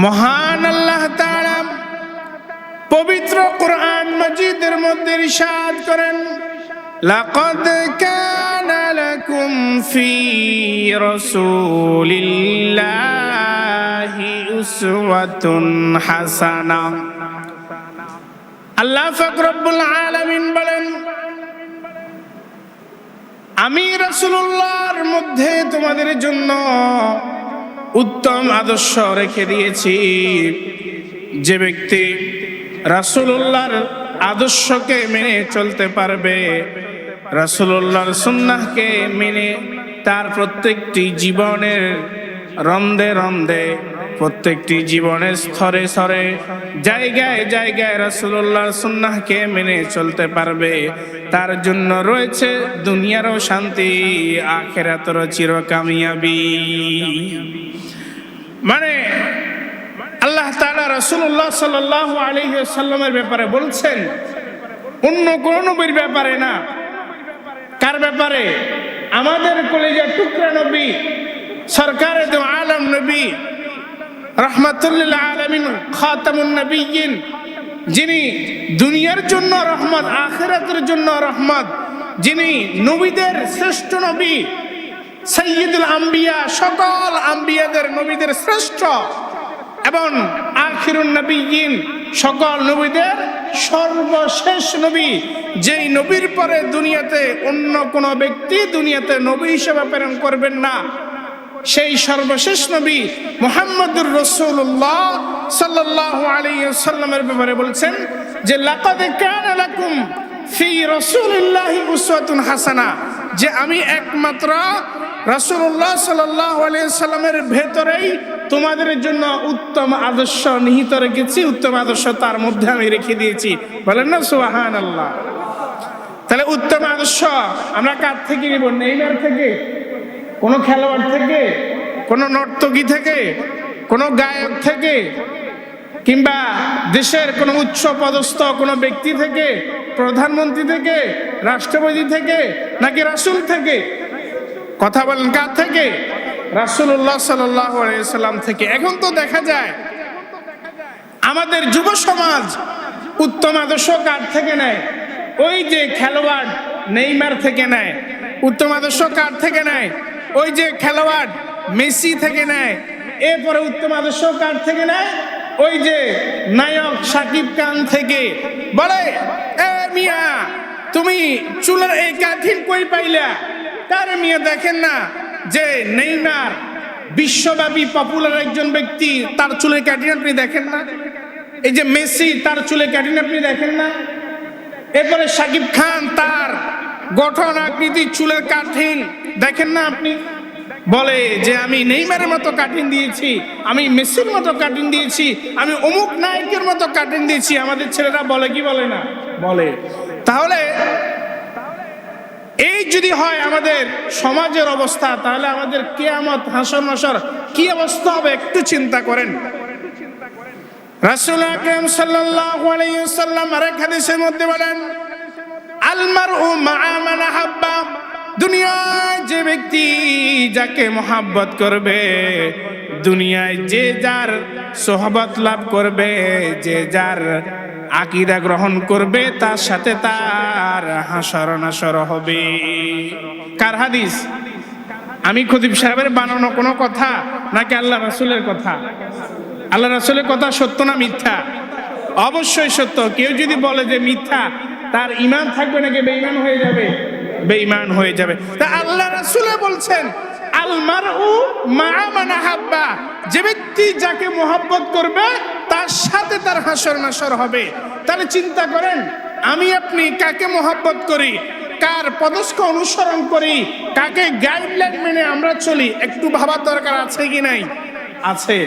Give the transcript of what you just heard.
মহান আল্লাহ তাআলা পবিত্র কোরআন মাজিদের মধ্যে ইরশাদ করেন, লাকাদ কানা লাকুম ফি রাসূলিল্লাহি উসওয়াতুন হাসানাহ। আল্লাহ পাক রব্বুল আলামিন বলেন, আমি রাসূলুল্লাহর মধ্যে তোমাদের জন্য উত্তম আদর্শ রেখে দিয়েছি। যে ব্যক্তি রাসূলুল্লাহর আদর্শকে মেনে চলতে পারবে, রাসূলুল্লাহর সুন্নাহকে মেনে তার প্রত্যেকটি জীবনের রন্ধে রন্ধে, প্রত্যেকটি জীবনের স্তরে স্তরে, জায়গায় জায়গায় রাসূলুল্লাহর সুন্নাহকে মেনে চলতে পারবে, তার জন্য রয়েছে দুনিয়ারও শান্তি, আখিরাতেরও চিরকামিয়াবি। মানে আল্লাহ তাআলা রাসূলুল্লাহ সাল্লাল্লাহু আলাইহি ওয়াসাল্লামের ব্যাপারে বলছেন, অন্য কোন নবীর ব্যাপারে না। কার ব্যাপারে? আমাদের কলিজার টুকরা নবী, সরকারে দো আলম নবী, রাহমাতুল লিল আলামিন, খাতামুন নবিয়্যিন, যিনি দুনিয়ার জন্য রহমত, আখিরাতের জন্য রহমত, যিনি নবীদের শ্রেষ্ঠ নবী, সাইয়্যিদুল আম্বিয়া, সকল আম্বিয়াদের নবীদের শ্রেষ্ঠ, এবং আখিরুন নবিয়্যিন, সকল নবীদের সর্বশেষ নবী, যেই নবীর পরে দুনিয়াতে অন্য কোনো ব্যক্তি দুনিয়াতে নবী হিসেবে প্রেরণ করবেন না, সেই সর্বশেষ নবী মুহাম্মদুর রাসূলুল্লাহ সাল্লাল্লাহু আলাইহি ওয়াসাল্লামের ব্যাপারে বলছেন যে, লাকাদ কানা লাকুম ফি রাসূলিল্লাহি উসওয়াতুন হাসানা, যে আমি একমাত্র রাসূলুল্লাহ সাল্লাল্লাহু আলাইহি ওয়াসাল্লামের ভেতরেই তোমাদের জন্য উত্তম আদর্শ নিহিত রেখেছি, উত্তম আদর্শ তার মধ্যে আমি রেখে দিয়েছি। বলেন না সুবহানাল্লাহ। তাহলে উত্তম আদর্শ আমরা কার থেকে নিব? নেইমার থেকে, কোন খেলোয়াড় থেকে, কোন নর্তকী থেকে, কোন গায়ক থেকে, কিংবা দেশের কোন উচ্চ পদস্থ কোন ব্যক্তি থেকে, প্রধানমন্ত্রী থেকে, রাষ্ট্রপতি থেকে, নাকি রাসূল থেকে? কথা বলেন, কার থেকে? রাসূলুল্লাহ সাল্লাল্লাহু আলাইহি ওয়াসাল্লাম থেকে। এখন তো দেখা যায় আমাদের যুব সমাজ উত্তম আদর্শ কার থেকে নেয়? ওই যে খেলোয়াড় নেইমার থেকে নেয়। উত্তম আদর্শ কার থেকে নেয়? ওই যে খেলোয়াড় মেসি থেকে নেয়। এরপরে উত্তম আদর্শ কার থেকে নেয়? ওই যে নায়ক শাকিব খান থেকে। বলে, এ মিয়া, তুমি চুলের এই কাঠিন কই পাইলা? তার মিয়া দেখেন না যে নেইমার বিশ্বব্যাপী পপুলার একজন ব্যক্তি, তার চুলের কাঠিন আপনি দেখেন না? এই যে মেসি, তার চুলের কাঠিন আপনি দেখেন না? এরপরে শাকিব খান, তার গঠন আকৃতি, চুলের কাঠিন দেখেন না আপনি? বলে যে আমি নেইমারের মতো কাটিং দিয়েছি, আমি মেসির মতো কাটিং দিয়েছি, আমি অমুক নায়কের মতো কাটিং দিয়েছি। আমাদের ছেলেরা বলে কি বলে না? বলে। তাহলে এই যদি হয় আমাদের সমাজের অবস্থা, তাহলে আমাদের কিয়ামত, হাসর নাসর কি অবস্থা হবে একটু চিন্তা করেন। রাসূল আকরাম সাল্লাল্লাহু আলাইহি ওয়াসাল্লাম আরেক হাদিসের মধ্যে বলেন, আল মারউ মা'a মান আহাব্বা, দুনিয়ায় যে ব্যক্তি যাকে মহাব্বত করবে, দুনিয়ায় যে যার সোহবত লাভ করবে, যে যার আকীদা গ্রহণ করবে, তার সাথে তার হাসর নাসর হবে। কার হাদিস? আমি খতিব সাহেবের বানানো কোনো কথা নাকি আল্লাহ রাসূলের কথা? আল্লাহ রাসূলের কথা সত্য না মিথ্যা? অবশ্যই সত্য। কেউ যদি বলে যে মিথ্যা, তার ঈমান থাকবে নাকি বেঈমান হয়ে যাবে? বেঈমান হয়ে যাবে। তা আল্লাহ রাসূল বলছেন, আল মারউ মা'a মান আহাব্বা, যে ব্যক্তি যাকে মহব্বত করবে তার সাথে তার হাসর নাসর হবে। তাহলে চিন্তা করেন, আমি আপনি কাকে মহব্বত করি, কার পদস্খ অনুসরণ করি, কাকে গাইডলাইন মেনে আমরা চলি, একটু ভাবার দরকার আছে কি নাই? আছে।